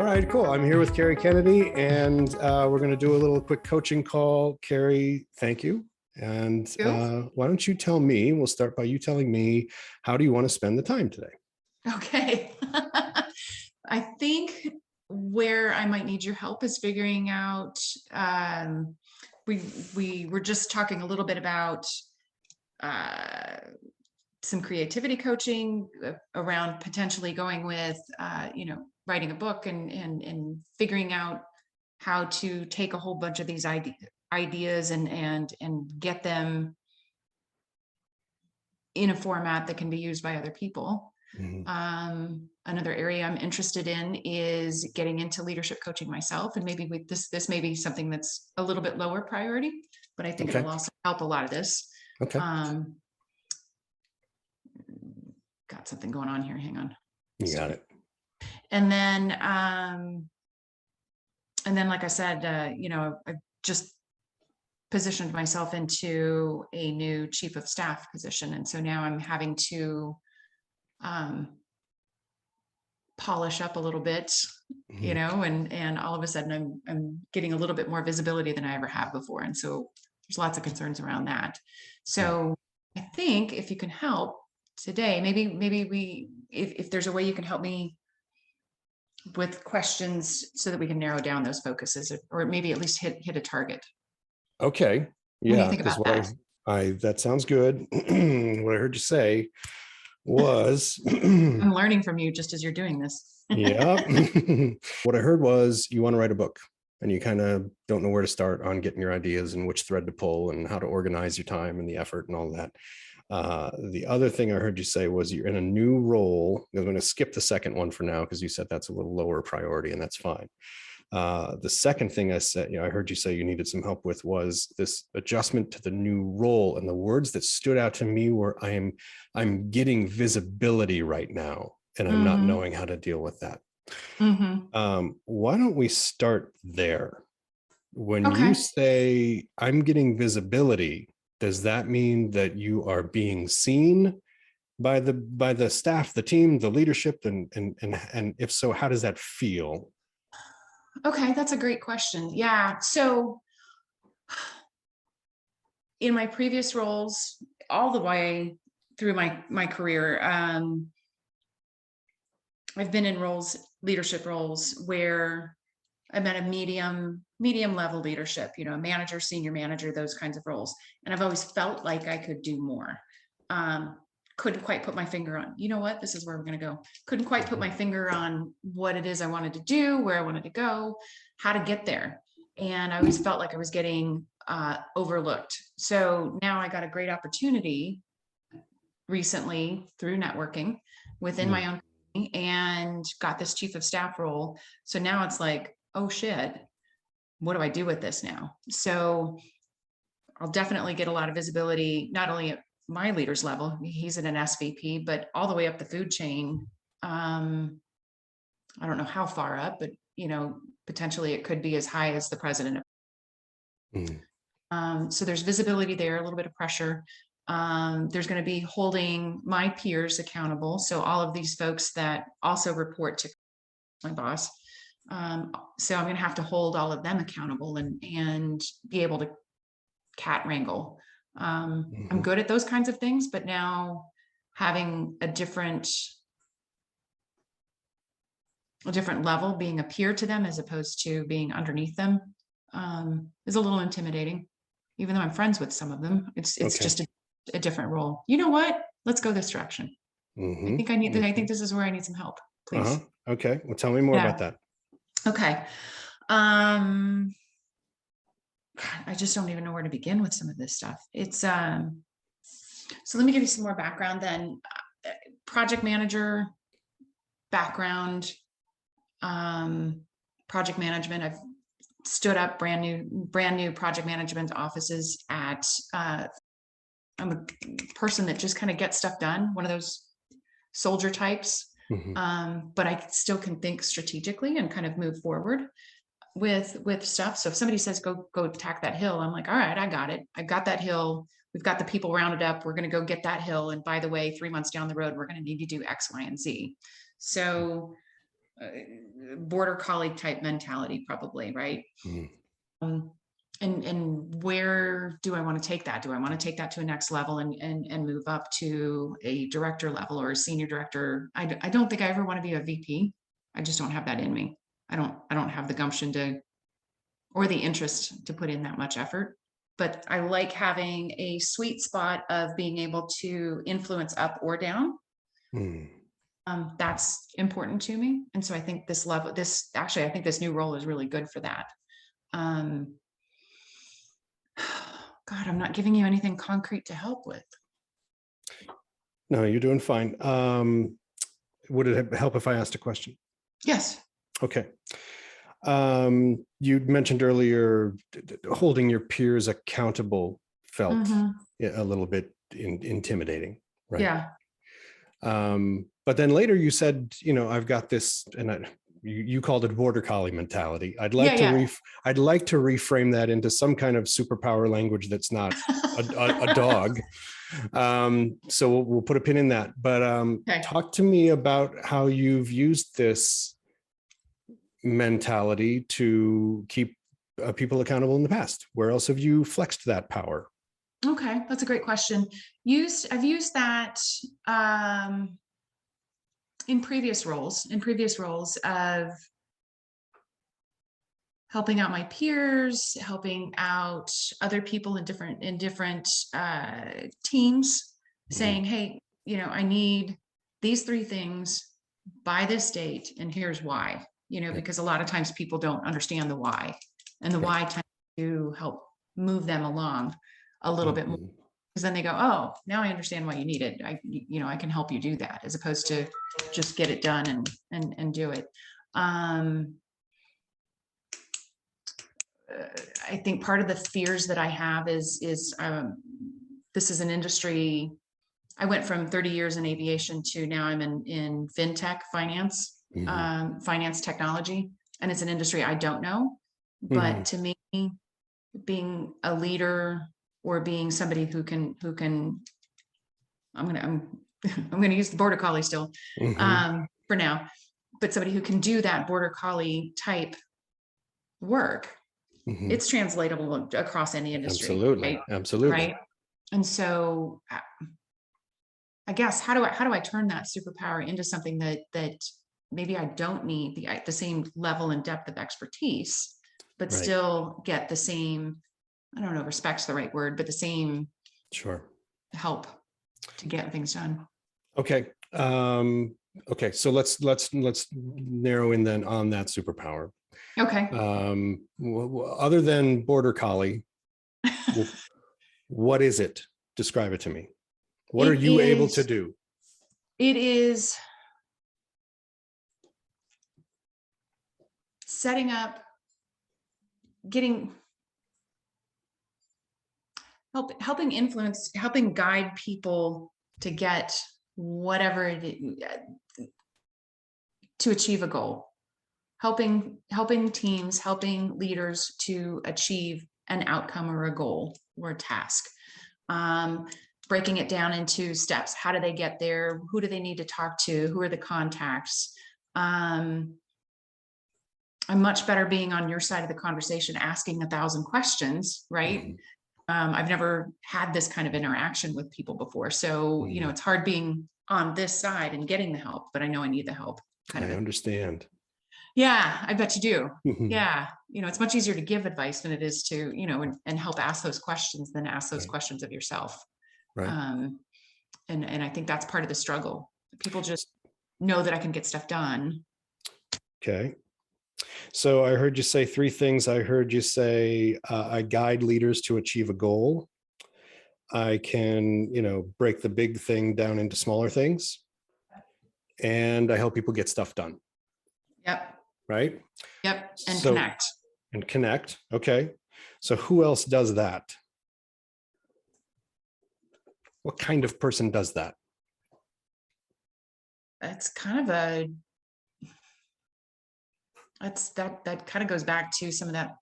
All right, cool. I'm here with Kari Kennedy, and we're going to do a little quick coaching call. Kari, thank you. And why don't you tell me, we'll start by you telling me, how do you want to spend the time today? Okay. I think where I might need your help is figuring out, we were just talking a little bit about some creativity coaching around potentially going with, writing a book and figuring out how to take a whole bunch of these ideas and get them in a format that can be used by other people. Mm-hmm. Another area I'm interested in is getting into leadership coaching myself. And maybe with this may be something that's a little bit lower priority, but I think it'll also help a lot of this. Okay. Got something going on here. Hang on. You got it. And then, like I said, I've just positioned myself into a new chief of staff position. And so now I'm having to polish up a little bit, mm-hmm. and all of a sudden I'm getting a little bit more visibility than I ever have before. And so there's lots of concerns around that. So I think if you can help today, maybe if there's a way you can help me with questions so that we can narrow down those focuses, or maybe at least hit a target. Okay. Yeah. What do you think about that? That sounds good. What I heard you say was I'm learning from you just as you're doing this. Yeah. What I heard was you want to write a book and you kind of don't know where to start on getting your ideas and which thread to pull and how to organize your time and the effort and all that. The other thing I heard you say was you're in a new role. I'm going to skip the second one for now because you said that's a little lower priority, and that's fine. The second thing I said, I heard you say you needed some help with was this adjustment to the new role. And the words that stood out to me were, I'm getting visibility right now, and I'm not knowing how to deal with that. Mm-hmm. Why don't we start there? When you say I'm getting visibility, does that mean that you are being seen by the staff, the team, the leadership, and if so, how does that feel? Okay, that's a great question. Yeah. So in my previous roles, all the way through my career, I've been in leadership roles where I'm at a medium level leadership, a manager, senior manager, those kinds of roles. And I've always felt like I could do more. Couldn't quite put my finger on, this is where we're going to go. Couldn't quite put my finger on what it is I wanted to do, where I wanted to go, how to get there. And I always felt like I was getting overlooked. So now I got a great opportunity recently through networking within my own company and got this chief of staff role. So now it's like, oh shit, what do I do with this now? So I'll definitely get a lot of visibility, not only at my leader's level, he's at an SVP, but all the way up the food chain. I don't know how far up, but potentially it could be as high as the president. So there's visibility there, a little bit of pressure. There's going to be holding my peers accountable. So all of these folks that also report to my boss. So I'm going to have to hold all of them accountable and be able to cat wrangle. I'm good at those kinds of things, but now having a different level, being a peer to them as opposed to being underneath them, is a little intimidating. Even though I'm friends with some of them, it's just a different role. You know what? Let's go this direction. I think I think this is where I need some help, please. Okay. Well, tell me more about that. Okay. I just don't even know where to begin with some of this stuff. It's so let me give you some more background then. Project manager background, project management. I've stood up brand new project management offices at I'm a person that just kind of gets stuff done, one of those soldier types. But I still can think strategically and kind of move forward with stuff. So if somebody says, go attack that hill, I'm like, all right, I got it. I've got that hill. We've got the people rounded up. We're going to go get that hill. And by the way, 3 months down the road, we're going to need to do X, Y, and Z. So border collie type mentality, probably, right? Um, and where do I want to take that? Do I want to take that to a next level and move up to a director level or a senior director? I don't think I ever want to be a VP. I just don't have that in me. I don't have the gumption to, or the interest to put in that much effort. But I like having a sweet spot of being able to influence up or down. That's important to me. And so I think this level, I think this new role is really good for that. God, I'm not giving you anything concrete to help with. No, you're doing fine. Would it help if I asked a question? Yes. Okay. You mentioned earlier holding your peers accountable felt a little bit intimidating, right? Yeah. But then later you said, I've got this, and you called it border collie mentality. I'd like to reframe that into some kind of superpower language that's not a dog. So we'll put a pin in that. But Okay. Talk to me about how you've used this mentality to keep people accountable in the past. Where else have you flexed that power? Okay, that's a great question. I've used that in previous roles of helping out my peers, helping out other people in different teams, saying, hey, I need these 3 things by this date, and here's why. Because a lot of times people don't understand the why, and the why tends to help move them along a little bit more. Because then they go, oh, now I understand why you need it. I can help you do that, as opposed to just get it done and do it. I think part of the fears that I have is this is an industry. I went from 30 years in aviation to now I'm in fintech finance, finance technology, and it's an industry I don't know. But to me, being a leader or being somebody who can I'm gonna use the border collie still for now, but somebody who can do that border collie type work, it's translatable across any industry. Absolutely. Right? Absolutely. Right. And so I guess how do I turn that superpower into something that maybe I don't need the same level and depth of expertise, but still get the same, I don't know if respect's the right word, but the same help to get things done. Okay. Okay. So let's narrow in then on that superpower. Okay. Other than border collie, what is it? Describe it to me. What are you able to do? It is setting up, helping influence, helping guide people to get whatever it is, to achieve a goal, helping teams, helping leaders to achieve an outcome or a goal or a task, breaking it down into steps. How do they get there? Who do they need to talk to? Who are the contacts? I'm much better being on your side of the conversation, asking 1,000 questions, right? I've never had this kind of interaction with people before. So, it's hard being on this side and getting the help, but I know I need the help. I understand. Yeah, I bet you do. Yeah. It's much easier to give advice than it is to, and help ask those questions than ask those questions of yourself. Right. And I think that's part of the struggle. People just know that I can get stuff done. Okay. So I heard you say 3 things. I heard you say, I guide leaders to achieve a goal. I can, break the big thing down into smaller things. And I help people get stuff done. Yep. Right? Yep. And connect. Okay. So who else does that? What kind of person does that? It's kind of that kind of goes back to some of that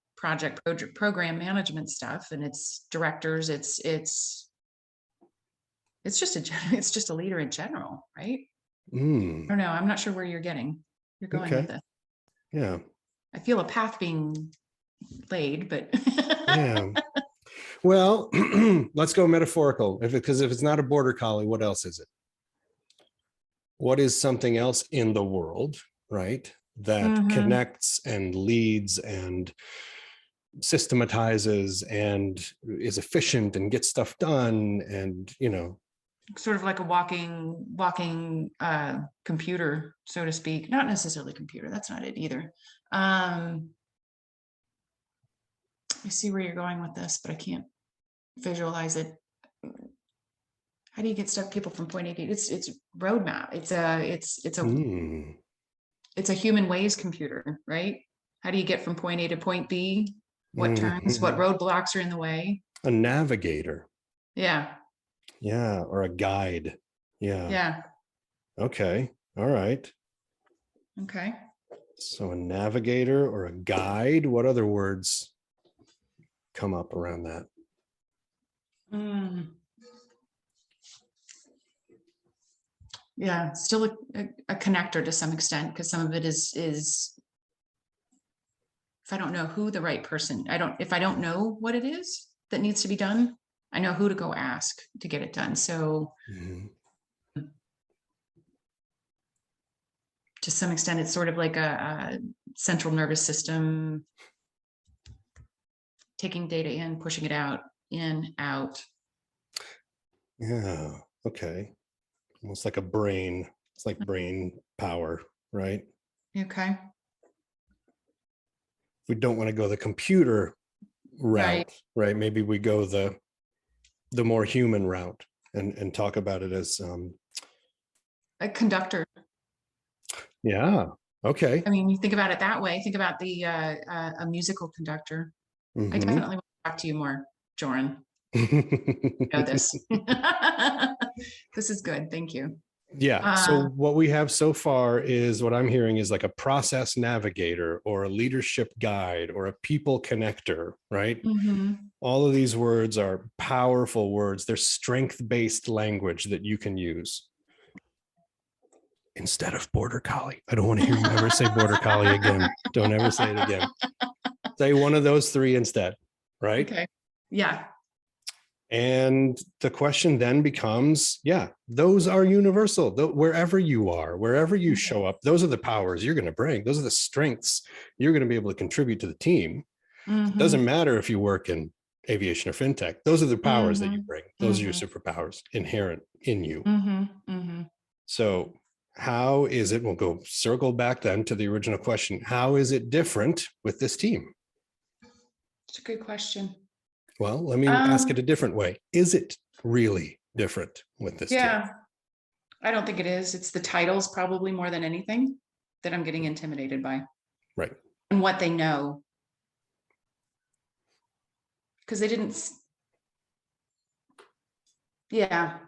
program management stuff, and it's directors. It's just a leader in general, right? I don't know. I'm not sure where you're getting. you're going with Okay. this. Yeah. I feel a path being laid, but Yeah. Well, let's go metaphorical. Because if it's not a border collie, what else is it? What is something else in the world, right? That connects and leads and systematizes and is efficient and gets stuff done, and sort of like a walking computer, so to speak. Not necessarily computer, that's not it either. I see where you're going with this, but I can't visualize it. How do you get stuff people from point A to it's roadmap. It's a human ways computer, right? How do you get from point A to point B? What turns, what roadblocks are in the way? A navigator. Yeah. Yeah. Or a guide. Yeah. Yeah. Okay. All right. Okay. So a navigator or a guide. What other words come up around that? Yeah, still a connector to some extent, because some of it is if I don't know who the right person, if I don't know what it is that needs to be done, I know who to go ask to get it done. So to some extent, it's sort of like a central nervous system, taking data in, pushing it out, in, out. Yeah. Okay. Almost like a brain. It's like brain power, right? Okay. We don't want to go the computer route, right? Maybe we go the more human route and talk about it as A conductor. yeah. Okay. I mean, you think about it that way. Think about a musical conductor. I definitely want to talk to you more, Joran. Know this. This is good. Thank you. Yeah. So what we have so far is, what I'm hearing is like a process navigator or a leadership guide or a people connector, right? All of these words are powerful words. They're strength-based language that you can use instead of border collie. I don't want to hear you ever say border collie again. Don't ever say it again. Say one of those three instead, right? Okay. Yeah. And the question then becomes, yeah, those are universal. Wherever you are, wherever you show up, those are the powers you're going to bring. Those are the strengths you're going to be able to contribute to the team. It doesn't matter if you work in aviation or fintech. Those are the powers that you bring. Those are your superpowers inherent in you. So how is it, we'll go circle back then to the original question, how is it different with this team? It's a good question. Well, let me ask it a different way. Is it really different with this team? I don't think it is. It's the titles probably more than anything that I'm getting intimidated by. Right. And what they know. Because they didn't. Yeah.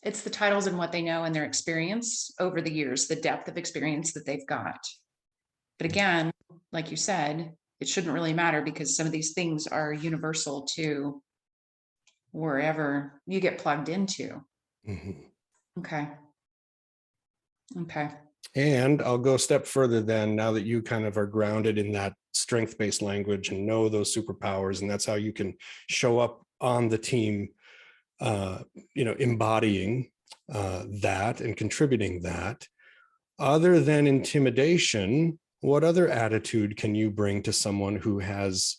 It's the titles and what they know and their experience over the years, the depth of experience that they've got. But again, like you said, it shouldn't really matter, because some of these things are universal to wherever you get plugged into. Okay. And I'll go a step further then, now that you kind of are grounded in that strength-based language and know those superpowers, and that's how you can show up on the team, embodying that and contributing that. Other than intimidation, what other attitude can you bring to someone who has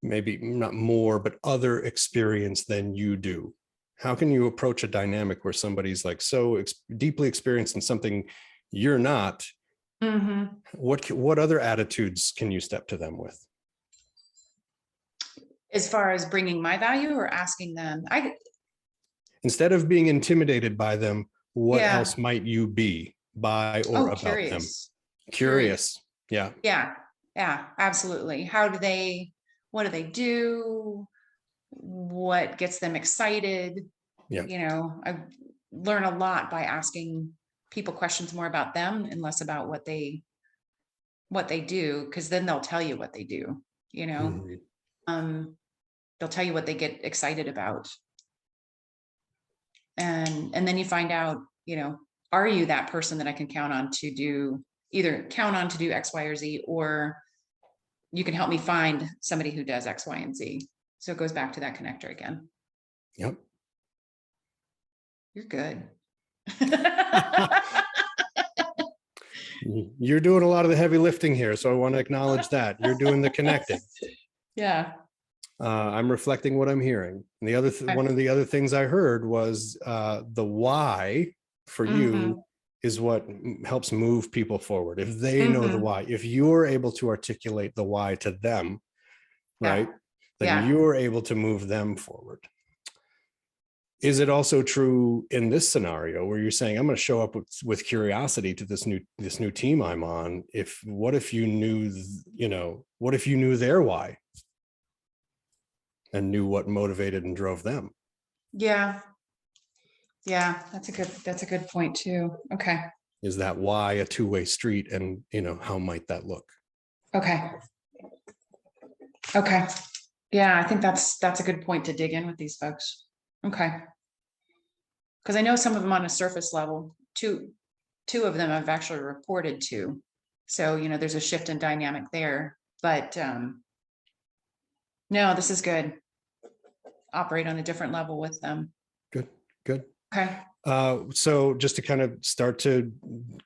maybe not more, but other experience than you do? How can you approach a dynamic where somebody's like so deeply experienced in something you're not? What other attitudes can you step to them with? As far as bringing my value or asking them, Instead of being intimidated by them, what else might you be by or about curious. them? Curious. Yeah, absolutely. What do they do? What gets them excited? I learn a lot by asking people questions more about them and less about what they do, because then they'll tell you what they do. They'll tell you what they get excited about, and then you find out, are you that person that I can count on to do either count on to do X, Y, or Z, or you can help me find somebody who does X, Y, and Z. So it goes back to that connector again. Yep. You're good. You're doing a lot of the heavy lifting here, so I want to acknowledge that. You're doing the connecting. Yeah. I'm reflecting what I'm hearing. And the other one of the other things I heard was the why for you is what helps move people forward. If they know the why, if you're able to articulate the why to them, right, then you're able to move them forward. Is it also true in this scenario where you're saying, I'm going to show up with curiosity to this new team I'm on? What if you knew, what if you knew their why and knew what motivated and drove them? Yeah. Yeah. That's a good point too. Okay. Is that why a two-way street, and how might that look? Okay. Okay. Yeah. I think that's a good point to dig in with these folks. Okay. Because I know some of them on a surface level, two of them I've actually reported to. So, there's a shift in dynamic there, but no, this is good. Operate on a different level with them. Good. Okay. So just to kind of start to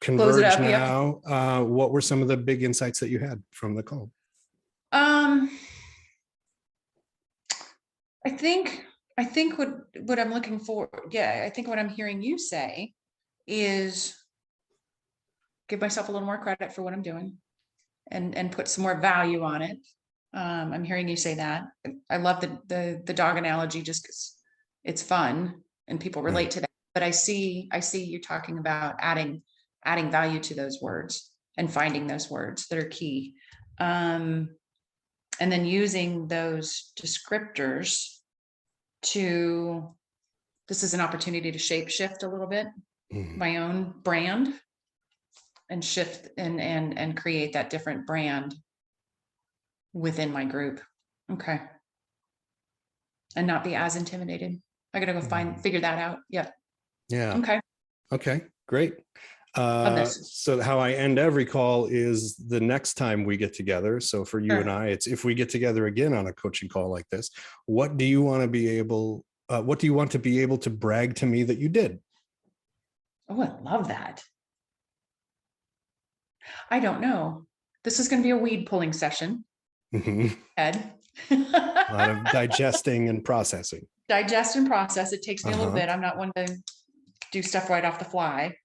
converge now, what were some of the big insights that you had from the call? I think what I'm looking for, I think what I'm hearing you say is give myself a little more credit for what I'm doing and put some more value on it. I'm hearing you say that. I love the dog analogy just because it's fun and people relate to that. But I see you talking about adding value to those words and finding those words that are key. And then using those descriptors this is an opportunity to shape shift a little bit, my own brand, and shift and create that different brand within my group. Okay. And not be as intimidated. I gotta go figure that out. Yeah. Okay, great. So how I end every call is the next time we get together. So for you and I, it's if we get together again on a coaching call like this, what do you want to be able to brag to me that you did? Oh, I love that. I don't know. This is going to be a weed pulling session. Ed. A lot of digesting and processing. Digest and process. It takes me a little bit. I'm not one to do stuff right off the fly.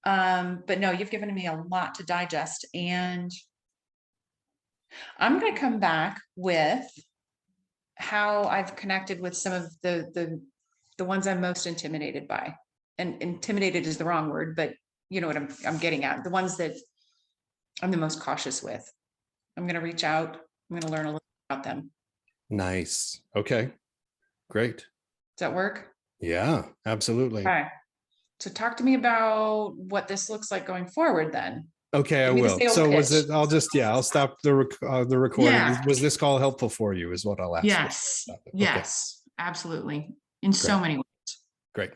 But no, you've given me a lot to digest, and I'm going to come back with how I've connected with some of the ones I'm most intimidated by. And intimidated is the wrong word, but you know what I'm getting at. The ones that I'm the most cautious with. I'm going to reach out. I'm going to learn a little about them. Nice. Okay. Great. Does that work? Yeah, absolutely. Okay. So talk to me about what this looks like going forward then. Okay, I will. So was it, I'll stop the recording. Yeah. Was this call helpful for you is what I'll ask. Yes. Yes, absolutely. In so many ways. Great.